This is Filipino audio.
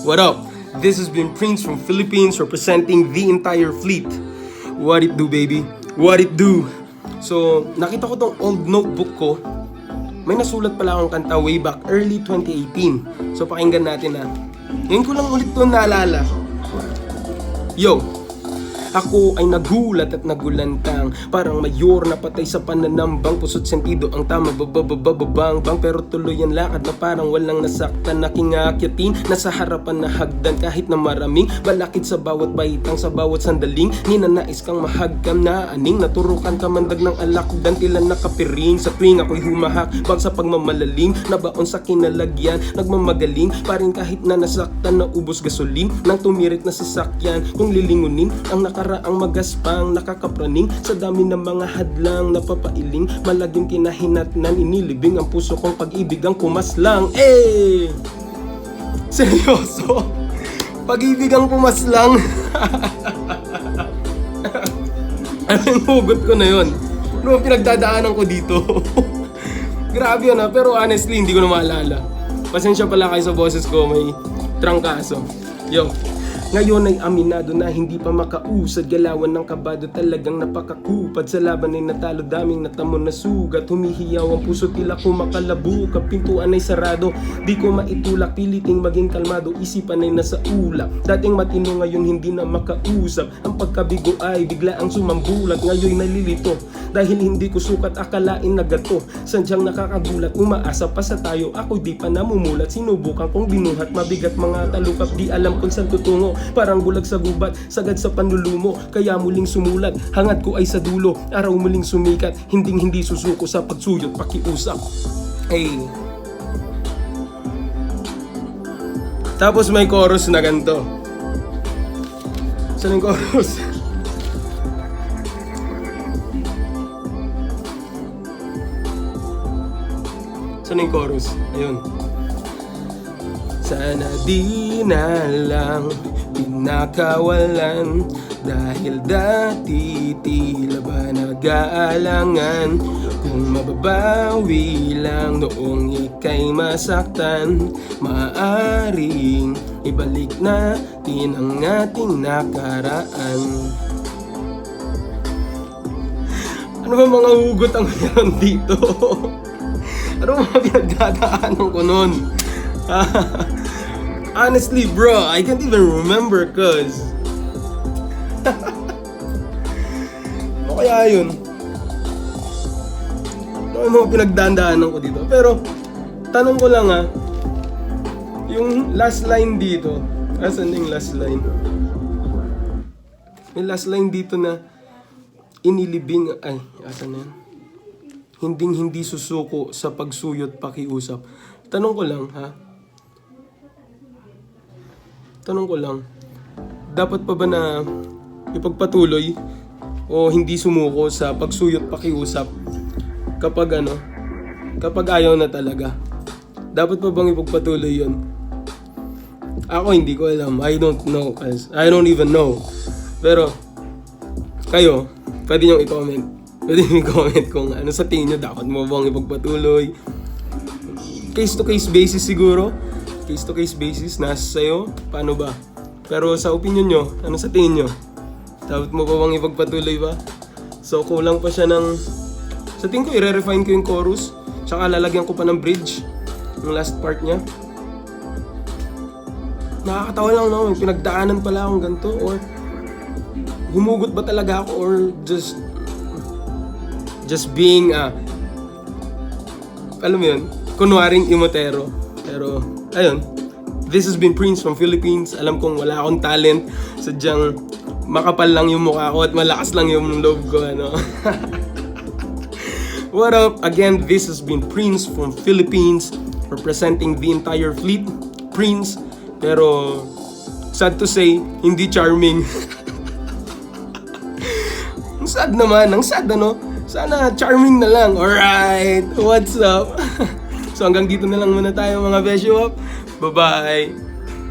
What up? This has been Prince from Philippines representing the entire fleet. What it do, baby? What it do? So, nakita ko tong old notebook ko. May nasulat pala akong kanta way back early 2018. So, pakinggan natin na. Ngayon ko lang ulit to naalala. Yo! Ako ay nagulat at nagulantang, parang mayor na patay sa pananambang. Puso't sentido ang tama, bababababang bang. Pero tuloy ang lakad na parang walang nasaktan. Aking aakyatin, nasa harapan na hagdan. Kahit na maraming balakid sa bawat baitang, sa bawat sandaling ninanais kang mahagkam na aning. Naturukan ka mandag ng alakdan, tila nakapiring. Sa tuwing ako'y humahakbang sa pagmamalalim, nabaon sa kinalagyan, nagmamagaling pa rin kahit na nasaktan. Naubos gasolin nang tumirik na sasakyan. Kung lilingunin ang ang magaspang, nakakapraning sa dami ng mga hadlang, napapailing, malagim kinahinatnan, inilibing ang puso kong pag-ibig ang kumaslang. Eh! Seryoso? Pag-ibig ang kumaslang? Ano yung hugot ko na yun? Ano ang pinagdadaanan ko dito? Grabe yun ha, pero honestly hindi ko na maalala. Pasensya pala kayo sa boses ko, may trangkaso. Yo! Ngayon ay aminado na hindi pa makausad. Galawan ng kabado talagang napakakupad. Sa laban ay natalo, daming natamon na sugat. Humihiyaw ang puso, tila ko makalabukap. Pintuan ay sarado, di ko maitulak. Piliting maging kalmado, isipan ay nasa ulap. Dating matino, ngayon hindi na makausap. Ang pagkabigo ay bigla ang sumambulat. Ngayon nalilito, dahil hindi ko sukat akalain na gato. Sadyang nakakagulat, umaasa pa sa tayo. Ako di pa namumulat, sinubukan kong binuhat. Mabigat mga talukap, di alam kung saan tutungo. Parang bulag sa gubat, sagad sa panlulumo. Kaya muling sumulat, hangat ko ay sa dulo. Araw muling sumikat, hindi susuko sa pagsuyot pakiusap. Hey. Tapos may chorus na ganito. Saan yung chorus? Saan yung chorus? Ayun. Sana di na lang pinakawalan, dahil dati tila ba nag-aalangan. Kung mababawi lang noong ika'y masaktan, maaaring ibalik natin ang ating nakaraan. Ano ba mga hugot ang meron dito? Ano ba pinagdadaanan ko nun? Honestly, bro, I can't even remember cause ano kaya yun? Ano mga pinagdandaanan ko dito? Pero, tanong ko lang yung last line dito, asan yung last line? May last line dito na inilibing, ay, asan na yan? Hindi susuko sa pagsuyot pakiusap. Tanong ko lang, Tanong ko lang, dapat pa ba na ipagpatuloy o hindi sumuko sa pagsuyot pakiusap kapag ayaw na talaga? Dapat pa bang ipagpatuloy yun? Ako hindi ko alam. I don't know. I don't even know. Pero, kayo, pwede nyo i-comment. Pwede nyo i-comment kung ano sa tingin nyo, dapat mo bang ipagpatuloy? Case to case basis siguro. Case to case basis, nasa sa'yo, paano ba? Pero sa opinion nyo, ano sa tingin nyo? Dapat mo pa bang ipagpatuloy ba? So kulang pa siya ng, sa tingin ko i-refine ko yung chorus, tsaka lalagyan ko pa ng bridge, yung last part niya. Nakakatawa lang no, may pinagdaanan pala akong ganito, or humugot ba talaga ako, or just being, alam mo yun, kunwaring imotero. Pero, ayun, this has been Prince from Philippines. Alam kong wala akong talent, sadyang makapal lang yung mukha ko at malakas lang yung loob ko, What up? Again, this has been Prince from Philippines representing the entire fleet. Prince, pero sad to say, hindi charming. Ang sad naman, sana charming na lang. Alright, what's up? So hanggang dito na lang muna tayo mga Besyo. Bye-bye!